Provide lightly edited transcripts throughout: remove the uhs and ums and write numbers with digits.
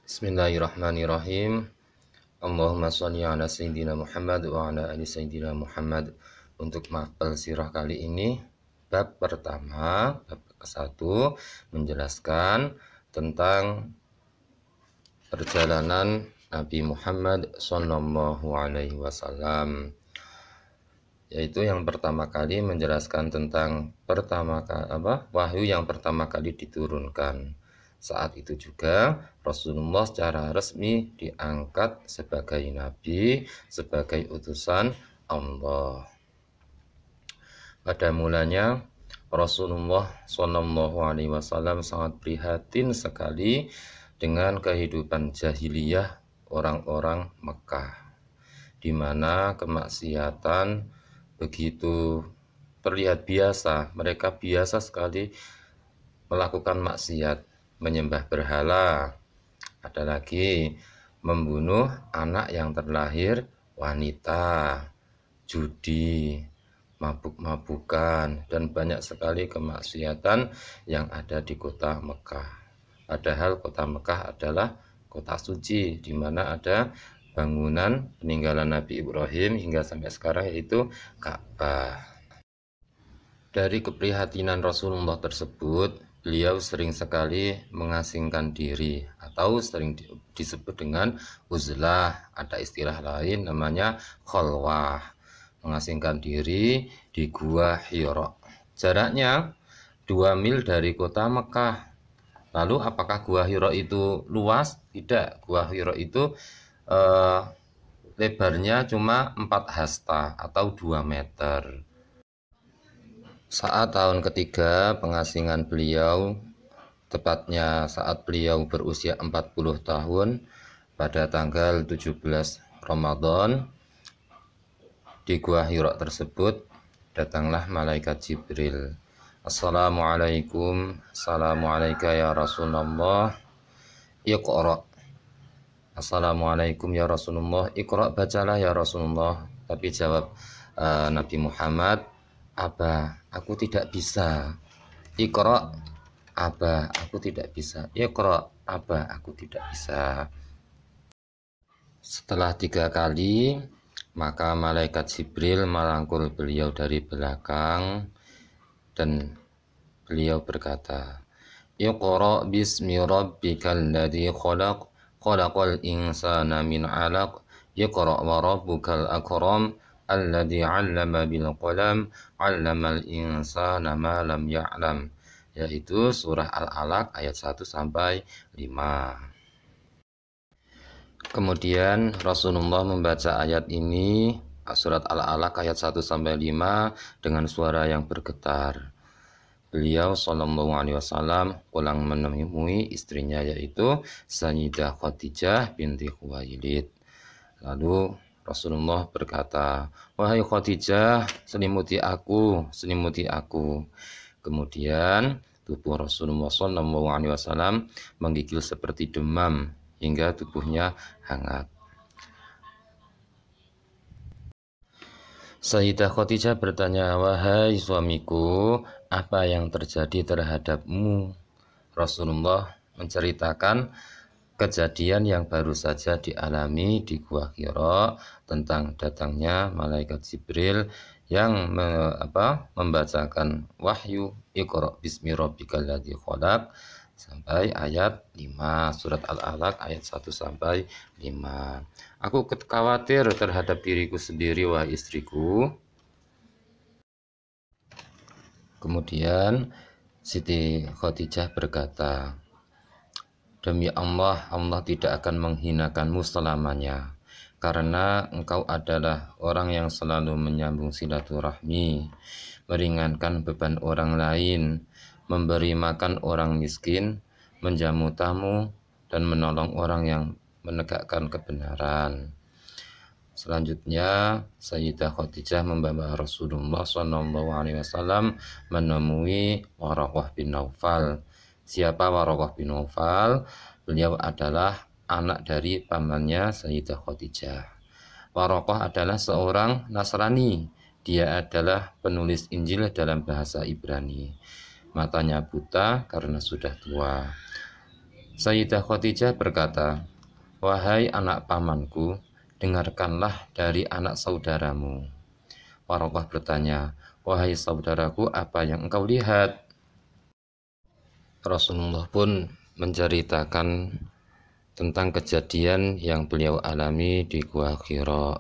Bismillahirrahmanirrahim. Allahumma sholli ala Sayyidina Muhammad wa ala ali Sayyidina Muhammad. Untuk mapel sirah kali ini, bab pertama, bab ke-1 menjelaskan tentang perjalanan Nabi Muhammad sallallahu alaihi wasallam. Yaitu yang pertama kali menjelaskan tentang wahyu yang pertama kali diturunkan. Saat itu juga Rasulullah secara resmi diangkat sebagai nabi, sebagai utusan Allah. Pada mulanya Rasulullah Shallallahu Alaihi Wasallam sangat prihatin sekali dengan kehidupan jahiliyah orang-orang Mekah, di mana kemaksiatan begitu terlihat biasa. Mereka biasa sekali melakukan maksiat, menyembah berhala, ada lagi membunuh anak yang terlahir wanita, judi, mabuk-mabukan, dan banyak sekali kemaksiatan yang ada di kota Mekah. Padahal kota Mekah adalah kota suci, di mana ada bangunan peninggalan Nabi Ibrahim hingga sampai sekarang, yaitu Ka'bah. Dari keprihatinan Rasulullah tersebut, beliau sering sekali mengasingkan diri atau sering disebut dengan uzlah. Ada istilah lain namanya khalwah, mengasingkan diri di Gua Hira. Jaraknya 2 mil dari kota Mekah. Lalu apakah Gua Hira itu luas? Tidak. Gua Hira itu lebarnya cuma 4 hasta atau 2 meter. Saat tahun ketiga pengasingan beliau, tepatnya saat beliau berusia 40 tahun, pada tanggal 17 Ramadan, di Gua Hira tersebut datanglah malaikat Jibril. Assalamualaikum, assalamualaikum ya Rasulullah, Iqra. Assalamualaikum ya Rasulullah, Iqra, bacalah ya Rasulullah. Tapi jawab Nabi Muhammad, Aba, aku tidak bisa. Iqra, Aba, aku tidak bisa. Iqra, Aba, aku tidak bisa. Setelah 3 kali, maka malaikat Jibril merangkul beliau dari belakang dan beliau berkata, Iqra bismi rabbikal ladzi khalaq, khalaqal insana min 'alaq, Iqra wa rabbukal akram, alladzi 'allama bil qalam, 'allamal insana ma lam ya'lam. Yaitu surah Al-Alaq ayat 1 sampai 5. Kemudian Rasulullah membaca ayat ini, surat Al-Alaq ayat 1 sampai 5 dengan suara yang bergetar. Beliau sallallahu alaihi wasallam pulang menemui istrinya, yaitu Sayyidah Khadijah binti Khuwailid. Lalu Rasulullah berkata, wahai Khadijah, selimuti aku, selimuti aku. Kemudian tubuh Rasulullah SAW menggigil seperti demam hingga tubuhnya hangat. Sayyidah Khadijah bertanya, wahai suamiku, apa yang terjadi terhadapmu? Rasulullah menceritakan kejadian yang baru saja dialami di Gua Hira tentang datangnya malaikat Jibril yang membacakan wahyu Iqra bismi rabbikal ladzi khalaq sampai ayat 5, surat Al-Alaq ayat 1 sampai 5. Aku khawatir terhadap diriku sendiri, wahai istriku. Kemudian Siti Khadijah berkata, demi Allah, Allah tidak akan menghinakanmu selamanya, karena engkau adalah orang yang selalu menyambung silaturahmi, meringankan beban orang lain, memberi makan orang miskin, menjamu tamu, dan menolong orang yang menegakkan kebenaran. Selanjutnya, Sayyidah Khadijah membawa Rasulullah SAW menemui Waraqah bin Naufal. Siapa Waraqah bin Naufal? Beliau adalah anak dari pamannya Sayyidah Khadijah. Waraqah adalah seorang Nasrani. Dia adalah penulis Injil dalam bahasa Ibrani. Matanya buta karena sudah tua. Sayyidah Khadijah berkata, "Wahai anak pamanku, dengarkanlah dari anak saudaramu." Waraqah bertanya, "Wahai saudaraku, apa yang engkau lihat?" Rasulullah pun menceritakan tentang kejadian yang beliau alami di Gua Hira,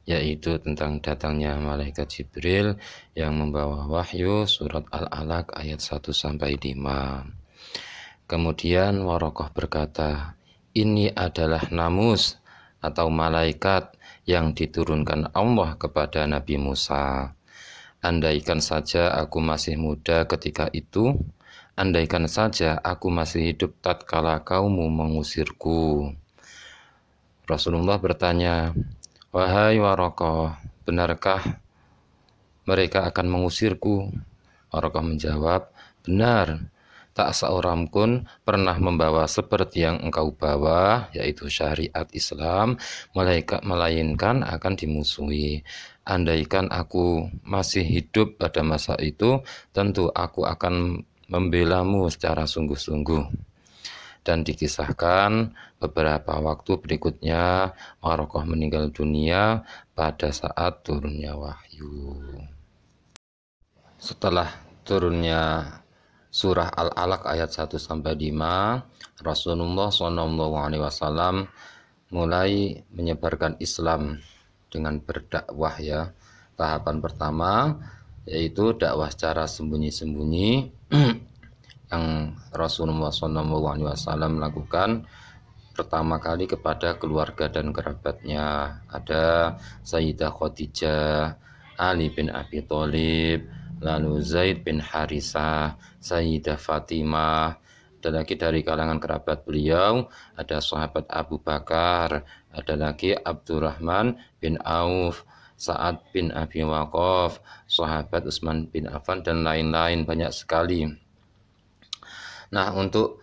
yaitu tentang datangnya malaikat Jibril yang membawa wahyu surat Al-Alaq ayat 1-5. Kemudian Waraqah berkata, "Ini adalah namus atau malaikat yang diturunkan Allah kepada Nabi Musa. Andaikan saja aku masih muda ketika itu, andaikan saja aku masih hidup tatkala kaummu mengusirku." Rasulullah bertanya, "Wahai Waraqah, benarkah mereka akan mengusirku?" Waraqah menjawab, "Benar. Tak seorang pun pernah membawa seperti yang engkau bawa, yaitu syariat Islam, melainkan akan dimusuhi. Andaikan aku masih hidup pada masa itu, tentu aku akan membelamu secara sungguh-sungguh." Dan dikisahkan beberapa waktu berikutnya Waraqah meninggal dunia pada saat turunnya wahyu. Setelah turunnya surah Al-Alaq ayat 1-5, Rasulullah SAW mulai menyebarkan Islam dengan berdakwah ya. Tahapan pertama yaitu dakwah secara sembunyi-sembunyi yang Rasulullah SAW lakukan pertama kali kepada keluarga dan kerabatnya. Ada Sayyidah Khadijah, Ali bin Abi Thalib, lalu Zaid bin Harisah, Sayyidah Fatimah. Ada lagi dari kalangan kerabat beliau, ada sahabat Abu Bakar, ada lagi Abdurrahman bin Auf, Sa'ad bin Abi Waqqas, sahabat Utsman bin Affan, dan lain-lain, banyak sekali. Nah, untuk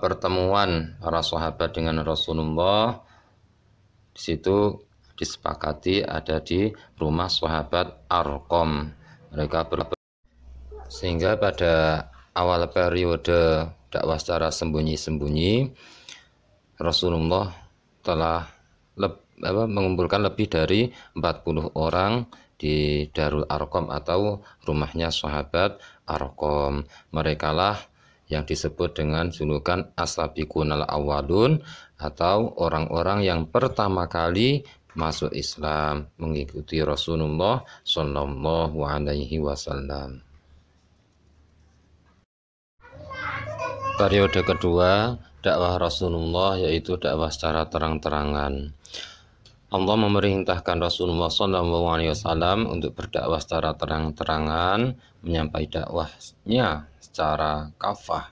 pertemuan para sahabat dengan Rasulullah di situ disepakati ada di rumah sahabat Arqam. Mereka sehingga pada awal periode dakwah secara sembunyi-sembunyi Rasulullah telah mengumpulkan lebih dari 40 orang di Darul Arqam atau rumahnya sahabat Arqam. Merekalah yang disebut dengan julukan As-Sabiqunal Awwalun atau orang-orang yang pertama kali masuk Islam mengikuti Rasulullah Shallallahu Alaihi Wasallam. Periode kedua dakwah Rasulullah yaitu dakwah secara terang-terangan. Allah memerintahkan Rasulullah SAW untuk berdakwah secara terang-terangan, menyampaikan dakwahnya secara kafah.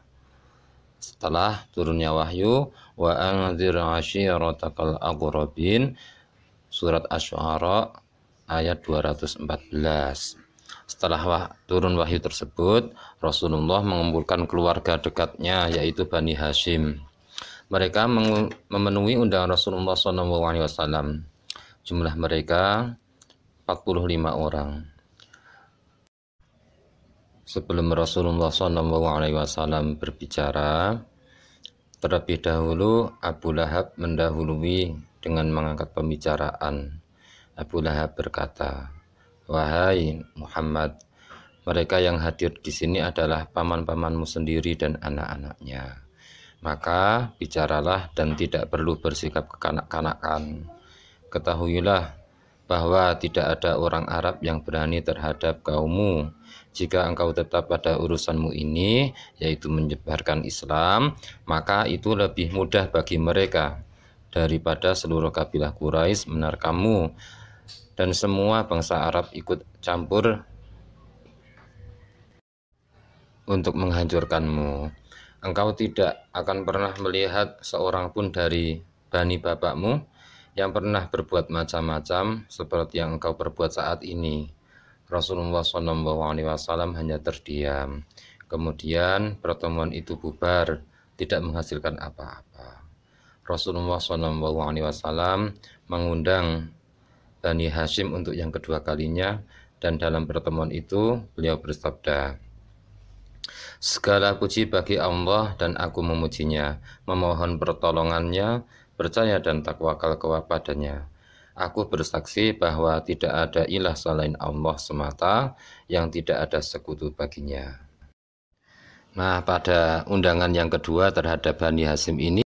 Setelah turunnya wahyu, wa anzir ashiratakal aqrabin, surat Asy-Syu'ara ayat 214. Setelah turun wahyu tersebut, Rasulullah mengumpulkan keluarga dekatnya yaitu Bani Hashim. Mereka memenuhi undangan Rasulullah SAW. Jumlah mereka 45 orang. Sebelum Rasulullah SAW berbicara, terlebih dahulu Abu Lahab mendahului dengan mengangkat pembicaraan. Abu Lahab berkata, "Wahai Muhammad, mereka yang hadir di sini adalah paman-pamanmu sendiri dan anak-anaknya. Maka bicaralah dan tidak perlu bersikap kekanak-kanakan. Ketahuilah bahwa tidak ada orang Arab yang berani terhadap kaummu. Jika engkau tetap pada urusanmu ini, yaitu menyebarkan Islam, maka itu lebih mudah bagi mereka daripada seluruh kabilah Quraisy menerkammu dan semua bangsa Arab ikut campur untuk menghancurkanmu. Engkau tidak akan pernah melihat seorang pun dari bani bapakmu yang pernah berbuat macam-macam seperti yang engkau perbuat saat ini." Rasulullah SAW hanya terdiam. Kemudian pertemuan itu bubar, tidak menghasilkan apa-apa. Rasulullah SAW mengundang Bani Hashim untuk yang kedua kalinya, dan dalam pertemuan itu beliau bersabda, Segala puji bagi Allah dan aku memujinya, memohon pertolongannya, percaya dan takwakal kepadanya. Aku bersaksi bahwa tidak ada ilah selain Allah semata, yang tidak ada sekutu baginya. Nah, pada undangan yang kedua terhadap Bani Hasyim ini,